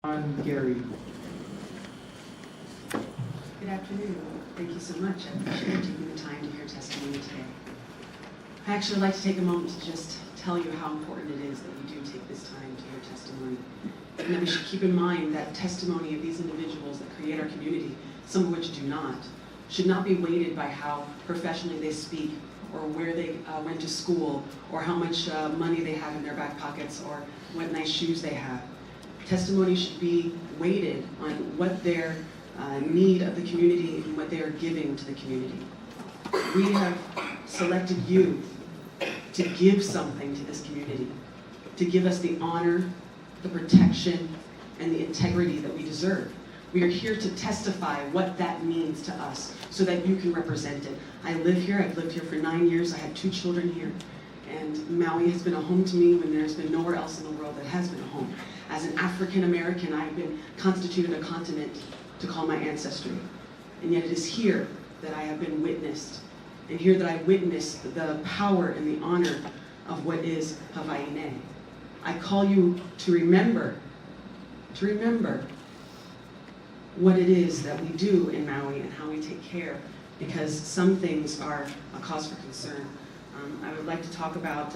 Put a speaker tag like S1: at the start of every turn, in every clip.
S1: I'm Gary.
S2: Good afternoon. Thank you so much. I appreciate you taking the time to hear testimony today. I actually like to take a moment to just tell you how important it is that you do take this time to hear testimony. And that we should keep in mind that testimony of these individuals that create our community, some of which do not, should not be weighted by how professionally they speak or where they went to school or how much money they have in their back pockets or what nice shoes they have. Testimony should be weighted on what their need of the community and what they are giving to the community. We have selected you to give something to this community, to give us the honor, the protection, and the integrity that we deserve. We are here to testify what that means to us so that you can represent it. I live here. I've lived here for 9 years. I have 2 children here. And Maui has been a home to me when there's been nowhere else in the world that has been a home. As an African American, I've been constituted a continent to call my ancestry. And yet it is here that I have been witnessed. And here that I witnessed the power and the honor of what is Hawaii. I call you to remember what it is that we do in Maui and how we take care, because some things are a cause for concern. I would like to talk about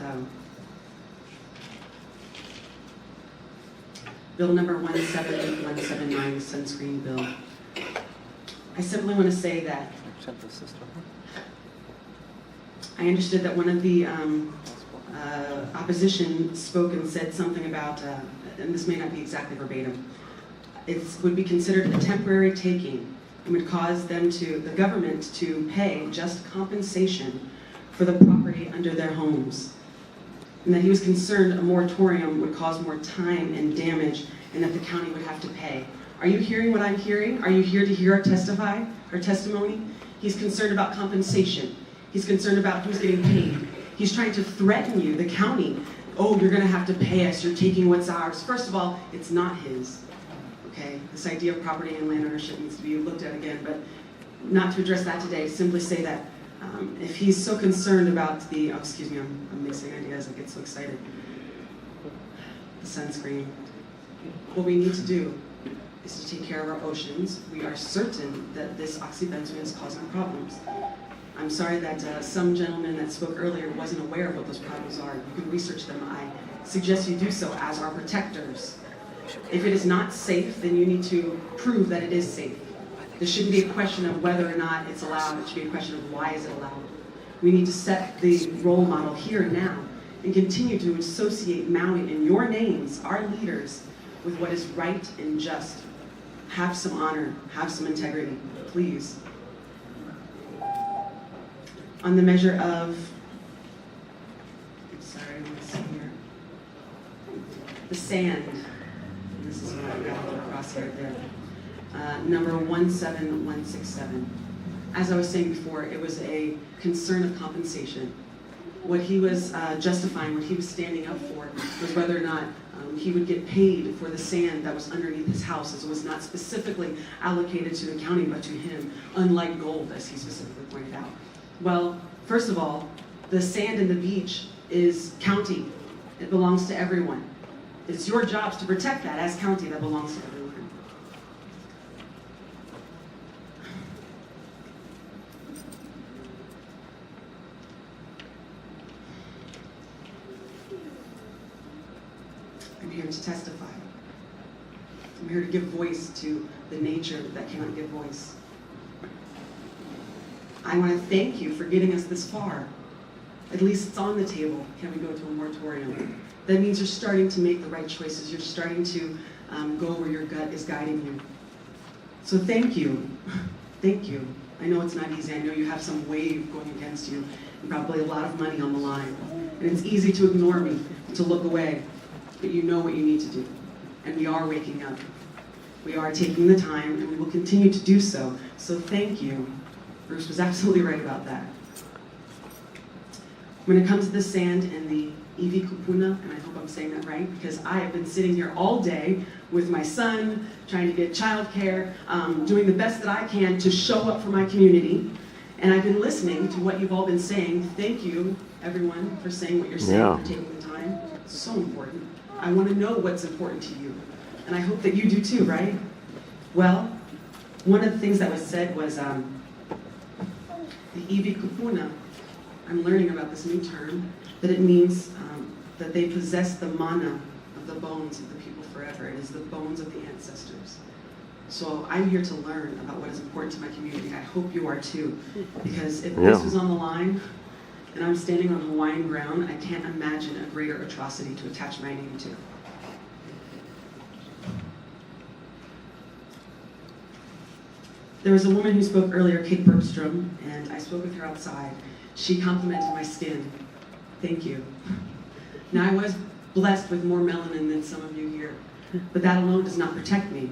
S2: Bill number 17179, the sunscreen bill. I simply want to say that I understood that one of the opposition spoke and said something about, and this may not be exactly verbatim, it would be considered a temporary taking and would cause the government to pay just compensation for the property under their homes. And that he was concerned a moratorium would cause more time and damage and that the county would have to pay. Are you hearing what I'm hearing? Are you here to hear our testimony? He's concerned about compensation. He's concerned about who's getting paid. He's trying to threaten you, the county. Oh, you're gonna have to pay us, you're taking what's ours. First of all, it's not his, okay? This idea of property and land ownership needs to be looked at again, but not to address that today, simply say that if he's so concerned about the, I'm mixing ideas, I get so excited. The sunscreen. What we need to do is to take care of our oceans. We are certain that this Oxybenzone is causing problems. I'm sorry that some gentleman that spoke earlier wasn't aware of what those problems are. You can research them. I suggest you do so as our protectors. If it is not safe, then you need to prove that it is safe. This shouldn't be a question of whether or not it's allowed. It should be a question of why is it allowed. We need to set the role model here and now and continue to associate Maui and your names, our leaders, with what is right and just. Have some honor, have some integrity, please. On the measure of, let's see here. The sand. This is what I've got a little cross here there. Number 17167. As I was saying before, it was a concern of compensation. What he was justifying, what he was standing up for, was whether or not he would get paid for the sand that was underneath his house, as it was not specifically allocated to the county, but to him, unlike gold, as he specifically pointed out. Well, first of all, the sand in the beach is county. It belongs to everyone. It's your jobs to protect that as county. That belongs to everyone. I'm here to testify. I'm here to give voice to the nature that cannot give voice. I want to thank you for getting us this far. At least it's on the table. Can we go to a moratorium? That means you're starting to make the right choices. You're starting to go where your gut is guiding you. So thank you. Thank you. I know it's not easy. I know you have some wave going against you and probably a lot of money on the line. And it's easy to ignore me, to look away. But you know what you need to do. And we are waking up. We are taking the time, and we will continue to do so. So thank you. Bruce was absolutely right about that. When it comes to the sand and the iwi kupuna, and I hope I'm saying that right, because I have been sitting here all day with my son, trying to get childcare, doing the best that I can to show up for my community. And I've been listening to what you've all been saying. Thank you, everyone, for saying what you're saying, for taking the time. It's so important. I want to know what's important to you. And I hope that you do too, right? Well, one of the things that was said was the iwi kupuna. I'm learning about this new term, that it means that they possess the mana of the bones of the people forever. It is the bones of the ancestors. So I'm here to learn about what is important to my community. I hope you are too, because if this was on the line and I'm standing on Hawaiian ground, I can't imagine a greater atrocity to attach my name to. There was a woman who spoke earlier, Kate Bergstrom, and I spoke with her outside. She complimented my skin. Thank you. Now, I was blessed with more melanin than some of you here, but that alone does not protect me.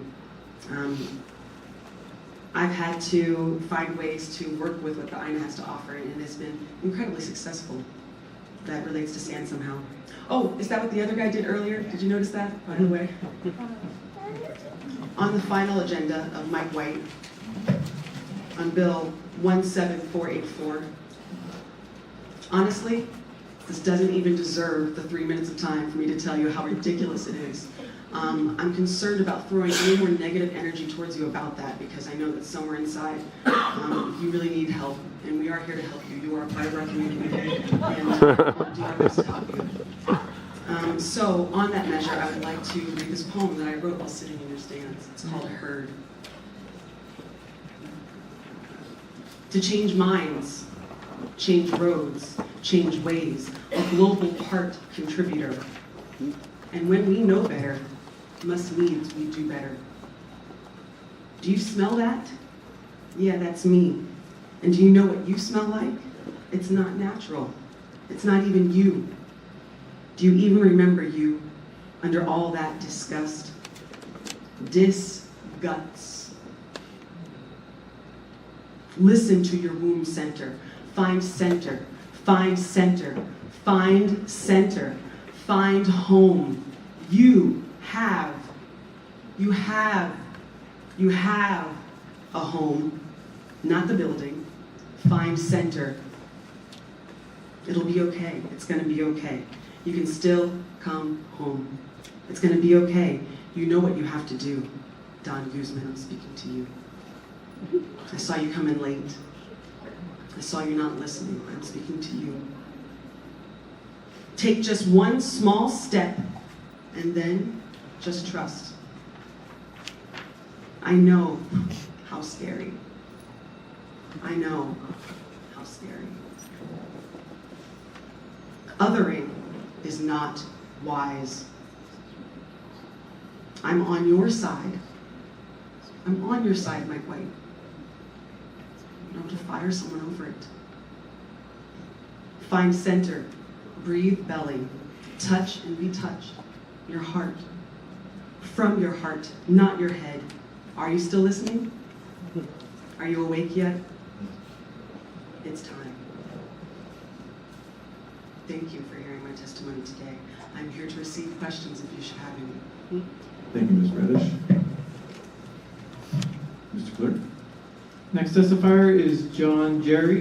S2: I've had to find ways to work with what the Aina has to offer, and it's been incredibly successful. That relates to sand somehow. Oh, is that what the other guy did earlier? Did you notice that, by the way? On the final agenda of Mike White, on Bill 17484, honestly, this doesn't even deserve the 3 minutes of time for me to tell you how ridiculous it is. I'm concerned about throwing any more negative energy towards you about that, because I know that somewhere inside you really need help, and we are here to help you. You are a part of our community, and we'll do our best to help you. So on that measure, I would like to read this poem that I wrote while sitting in your stands. It's called Herd. To change minds, change roads, change ways, a global part contributor. And when we know better, must means we do better. Do you smell that? Yeah, that's me. And do you know what you smell like? It's not natural. It's not even you. Do you even remember you under all that disgust? Disguts. Listen to your womb center. Find center. Find center. Find center. Find home. You have a home, not the building. Find center. It'll be okay. It's going to be okay. You can still come home. It's going to be okay. You know what you have to do. Don Guzman, I'm speaking to you. I saw you come in late. I saw you not listening. I'm speaking to you. Take just one small step, and then just trust. I know how scary. I know how scary. Othering is not wise. I'm on your side. I'm on your side, Mike White. You don't have to fire someone over it. Find center. Breathe belly. Touch and be touched. Your heart. From your heart, not your head. Are you still listening? Are you awake yet? It's time. Thank you for hearing my testimony today. I'm here to receive questions if you should have any.
S1: Thank you, Ms. Reddish. Mr. Clerk?
S3: Next testifier is John Jerry.